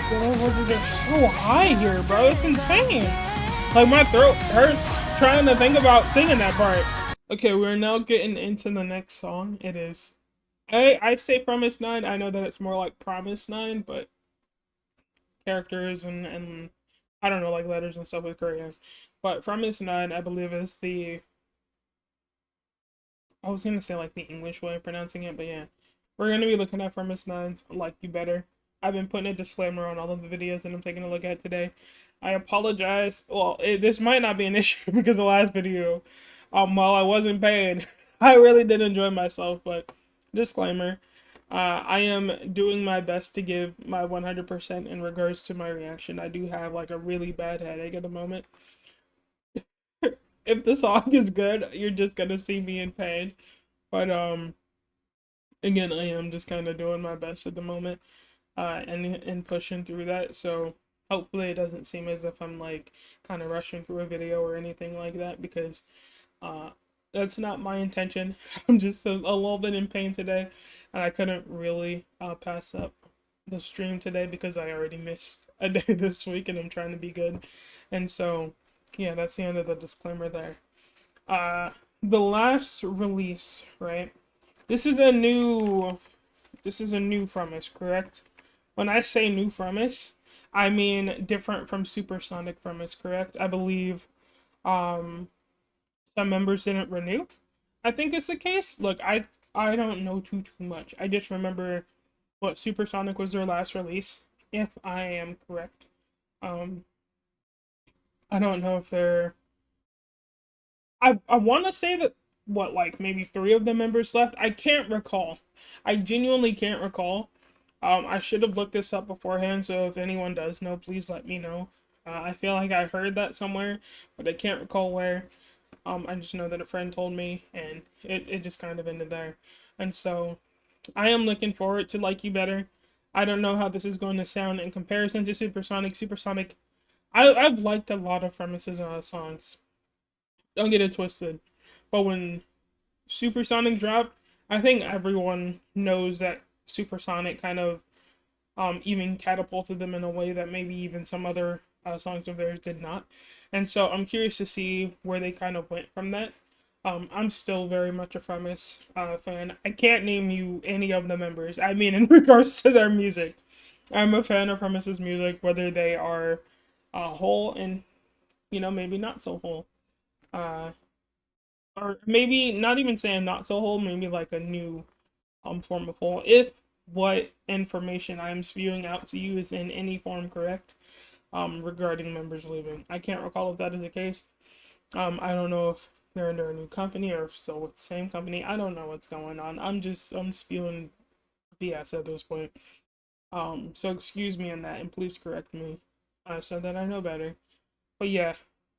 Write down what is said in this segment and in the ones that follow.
The voices are so high here, bro. It's insane. Like, my throat hurts trying to think about singing that part. Okay, we're now getting into the next song. It is... I say Promise9. I know that it's more like Promise9, but characters and I don't know, like letters and stuff with Korean. But Promise9, I believe, is the... I was gonna say like the English way of pronouncing it, but yeah. We're gonna be looking at Promise9's Like You Better. I've been putting a disclaimer on all of the videos that I'm taking a look at today. I apologize. Well, this might not be an issue because the last video, while I wasn't paying, I really did enjoy myself, but disclaimer. I am doing my best to give my 100% in regards to my reaction. I do have like a really bad headache at the moment. If the song is good, you're just gonna see me in pain. But again, I am just kind of doing my best at the moment, and pushing through that. So hopefully it doesn't seem as if I'm like kind of rushing through a video or anything like that, because that's not my intention. I'm just a little bit in pain today, and I couldn't really pass up the stream today because I already missed a day this week, and I'm trying to be good. And so, yeah, that's the end of the disclaimer there. The last release, right? This is a new from us, correct? When I say new from us, I mean different from Supersonic from us, correct? I believe some members didn't renew. I think it's the case. Look, I don't know too much. I just remember what Supersonic was their last release, if I am correct. I don't know if they're... I want to say that, what, like maybe 3 of the members left? I can't recall. I genuinely can't recall. I should have looked this up beforehand, so if anyone does know, please let me know. I feel like I heard that somewhere, but I can't recall where. I just know that a friend told me, and it just kind of ended there. And so, I am looking forward to Like You Better. I don't know how this is going to sound in comparison to Supersonic. Supersonic, I've liked a lot of Premises songs. Don't get it twisted. But when Supersonic dropped, I think everyone knows that Supersonic kind of even catapulted them in a way that maybe even some other songs of theirs did not. And so I'm curious to see where they kind of went from that. I'm still very much a Premise fan. I can't name you any of the members. I mean, in regards to their music, I'm a fan of Premise's music, whether they are whole and, you know, maybe not so whole. Or maybe not even saying not so whole, maybe like a new form of whole. If what information I'm spewing out to you is in any form correct, regarding members leaving. I can't recall if that is the case. I don't know if they're under a new company or if still with the same company. I don't know what's going on. I'm spewing BS at this point. So excuse me on that, and please correct me so that I know better. But yeah,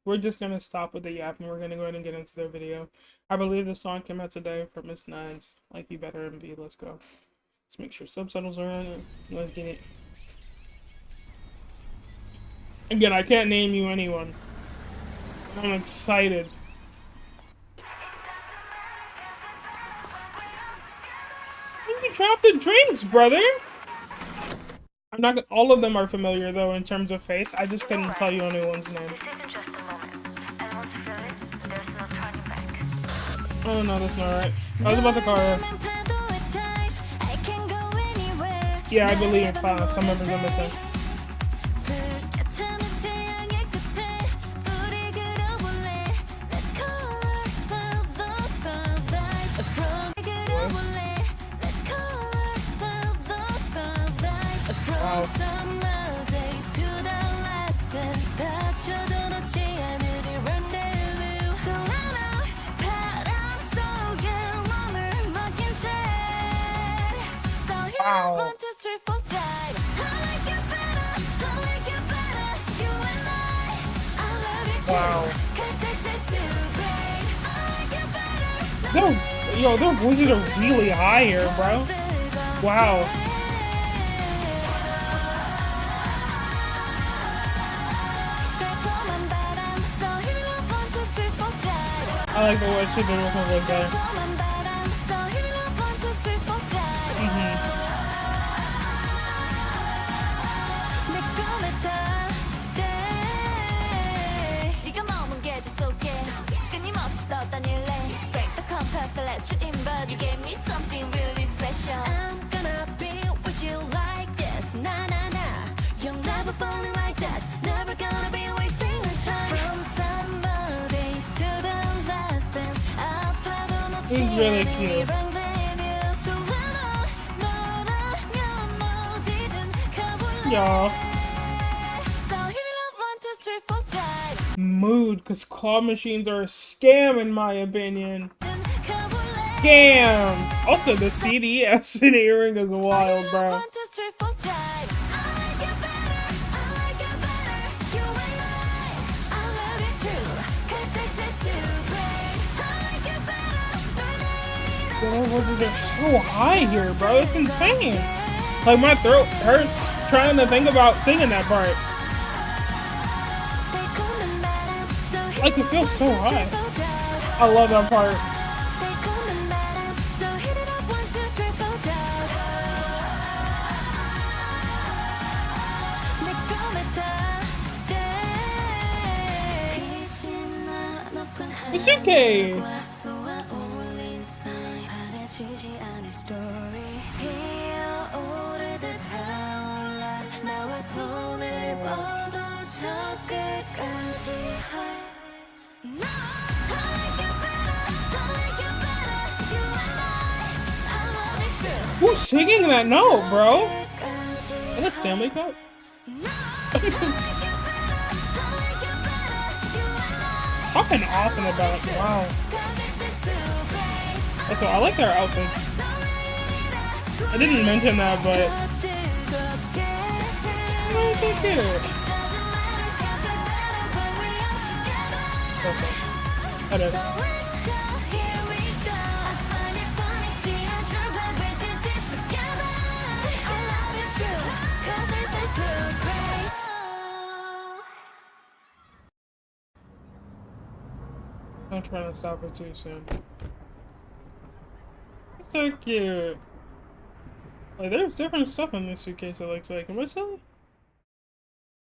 we're just gonna stop with the yap, and we're gonna go ahead and get into their video. I believe the song came out today from Miss Nine's Like You Better MV. Let's go. Let's make sure subtitles are on it. Let's get it. Again, I can't name you anyone. I'm excited. You dropped the drinks, brother! I'm not gonna, all of them are familiar though in terms of face. I just couldn't tell you anyone's name. This isn't just a moment. And once you feel it, there's no turning back. Oh no, that's not right. I was about to call her. Yeah, I believe some members are missing. Wow. Wow. Wow. Their voices are really high here, bro. Wow. I like the way she did with her voice better. really cute. Y'all. Mood, because claw machines are a scam in my opinion. Scam! Also, the CD acid earring is wild, bro. The levels are so high here, bro. It's insane. Like, my throat hurts trying to think about singing that part. Like, it feels so high. I love that part. The suitcase! Who's singing that note, bro? Is that Stanley Cup? Popping off in the back, wow. Also, I like their outfits. I didn't mention that, but oh, it's so cute. Okay. That is. I'm trying to stop it too soon. It's so cute. Like, there's different stuff in this suitcase, it looks like. Am I silly?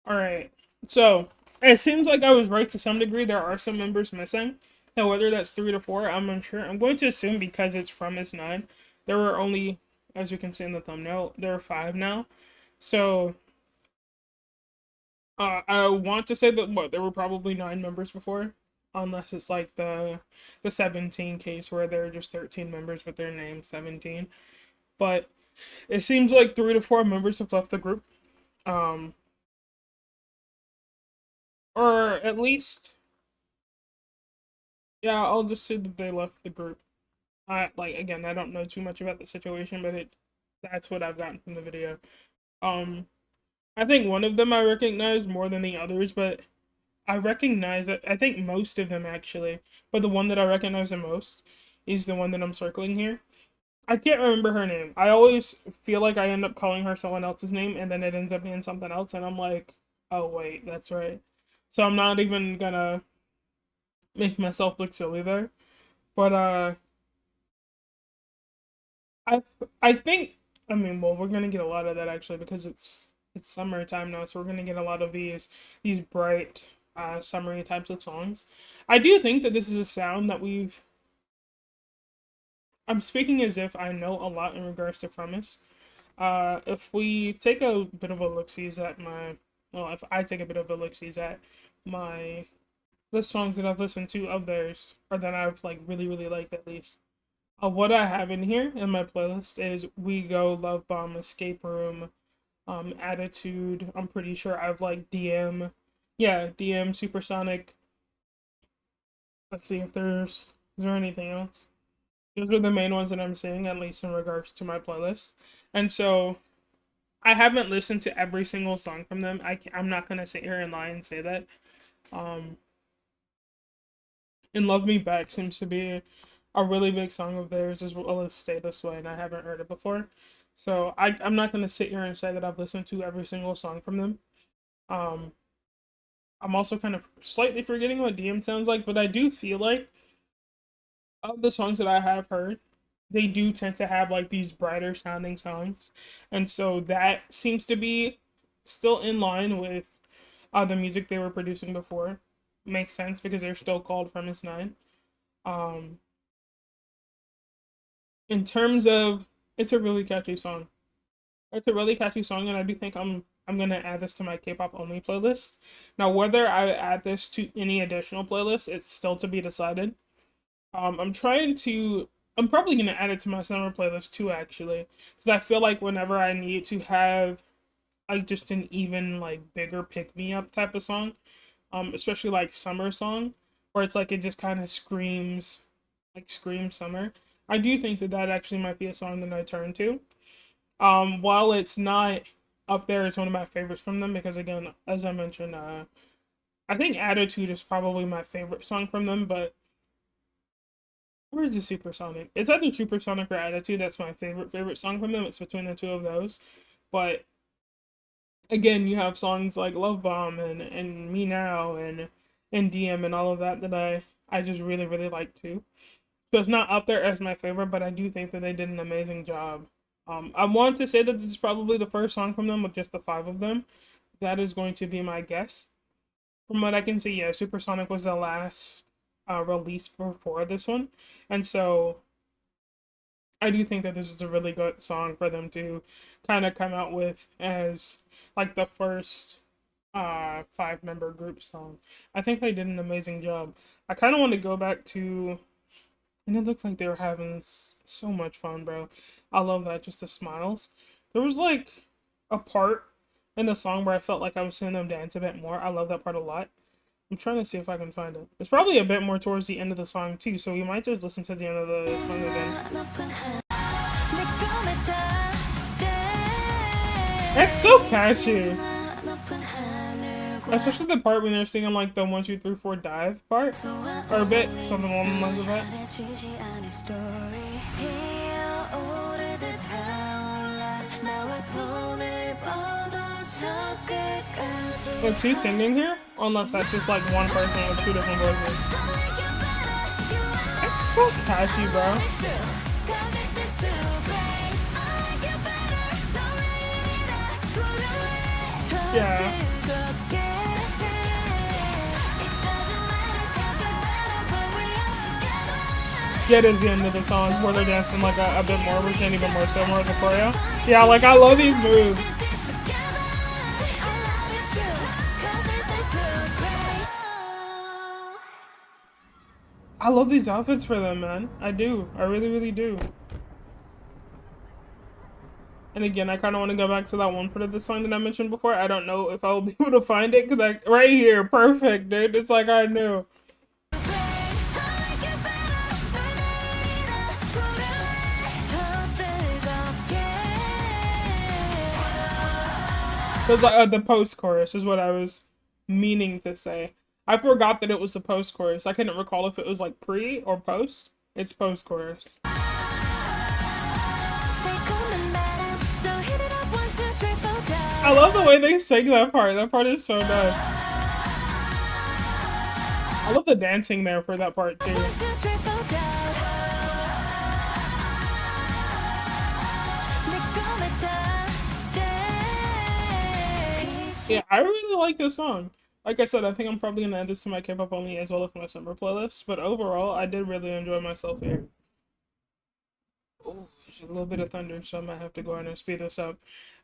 Alright. So, it seems like I was right to some degree. There are some members missing. Now, whether that's 3 to 4, I'm unsure. I'm going to assume because it's Fromist9, there were only, as you can see in the thumbnail, there are 5 now. So, I want to say that, there were probably 9 members before. Unless it's like the 17 case where there are just 13 members with their name 17. But it seems like 3 to 4 members have left the group. Or at least, yeah, I'll just say that they left the group. Again, I don't know too much about the situation, but that's what I've gotten from the video. I think one of them I recognize more than the others, but I recognize that, I think most of them actually, but the one that I recognize the most is the one that I'm circling here. I can't remember her name. I always feel like I end up calling her someone else's name, and then it ends up being something else, and I'm like, oh wait, that's right. So I'm not even gonna make myself look silly there. But, I think, I mean, well, we're gonna get a lot of that actually, because it's summertime now, so we're gonna get a lot of these bright, summery types of songs. I do think that this is a sound that I'm speaking as if I know a lot in regards to Fromist. If we take a bit of a look-sees at if I take a bit of a look-sees at the songs that I've listened to of theirs, or that I've, like, really, really liked at least. What I have in here in my playlist is We Go, Love Bomb, Escape Room, Attitude. I'm pretty sure I've liked DM. Yeah, DM, Supersonic. Let's see if is there anything else? Those are the main ones that I'm seeing, at least in regards to my playlist. And so, I haven't listened to every single song from them. I'm not going to sit here and lie and say that. And Love Me Back seems to be a really big song of theirs, as well as Stay This Way, and I haven't heard it before. So I'm not going to sit here and say that I've listened to every single song from them. I'm also kind of slightly forgetting what DM sounds like, but I do feel like of the songs that I have heard, they do tend to have, like, these brighter sounding songs. And so that seems to be still in line with the music they were producing before. Makes sense because they're still called Fromist9. In terms of, it's a really catchy song. It's a really catchy song, and I do think I'm gonna add this to my K-pop only playlist. Now, whether I add this to any additional playlists, it's still to be decided. I'm trying to I'm probably gonna add it to my summer playlist too, actually, because I feel like whenever I need to have like just an even like bigger pick me up type of song, especially like summer song, where it's like it just kind of screams like scream summer. I do think that that actually might be a song that I turn to. While it's not up there, it's one of my favorites from them because again, as I mentioned, I think Attitude is probably my favorite song from them, but where is the Supersonic? It's either Supersonic or Attitude. That's my favorite song from them. It's between the two of those. But again, you have songs like Love Bomb and Me Now and DM and all of that that I just really like too. So it's not up there as my favorite, but I do think that they did an amazing job. I want to say that this is probably the first song from them with just the five of them. That is going to be my guess. From what I can see, yeah, Supersonic was the last release before this one, and so I do think that this is a really good song for them to kind of come out with as like the first five-member group song. I think they did an amazing job. I kind of want to go back to, and it looked like they were having so much fun, bro. I love that, just the smiles. There was like a part in the song where I felt like I was seeing them dance a bit more. I love that part a lot. I'm trying to see if I can find it. It's probably a bit more towards the end of the song too, so we might just listen to the end of the song again. It's so catchy. Especially the part when they're singing like the 1, 2, 3, 4 dive part. Or a bit, something along the lines of that. Are two singing here? Unless that's just like one person with two different voices. That's so catchy, bro. Yeah. Get is the end of the song where they're dancing like a bit more, which ain't even more so more of the choreo. Yeah, like I love these moves. I love these outfits for them, man. I do. I really do. And again, I kind of want to go back to that one part of the song that I mentioned before. I don't know if I will be able to find it because right here, perfect, dude. It's like I knew. The post-chorus is what I was meaning to say. I forgot that it was the post-chorus. I couldn't recall if it was like pre or post. It's post-chorus. I love the way they sing that part. That part is so nice. I love the dancing there for that part too. Yeah, I really like this song. Like I said, I think I'm probably gonna add this to my K-pop only as well as my summer playlist. But overall, I did really enjoy myself here. Oh, there's a little bit of thunder, so I might have to go ahead and speed this up.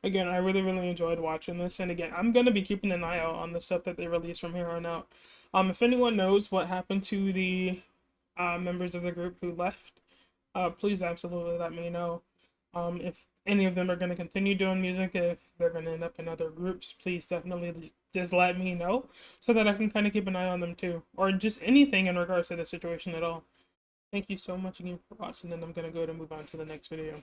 Again, I really enjoyed watching this, and again, I'm gonna be keeping an eye out on the stuff that they release from here on out. If anyone knows what happened to the members of the group who left, please absolutely let me know. If any of them are going to continue doing music, if they're going to end up in other groups, please definitely just let me know so that I can kind of keep an eye on them too, or just anything in regards to the situation at all. Thank you so much again for watching, and I'm going to go to move on to the next video.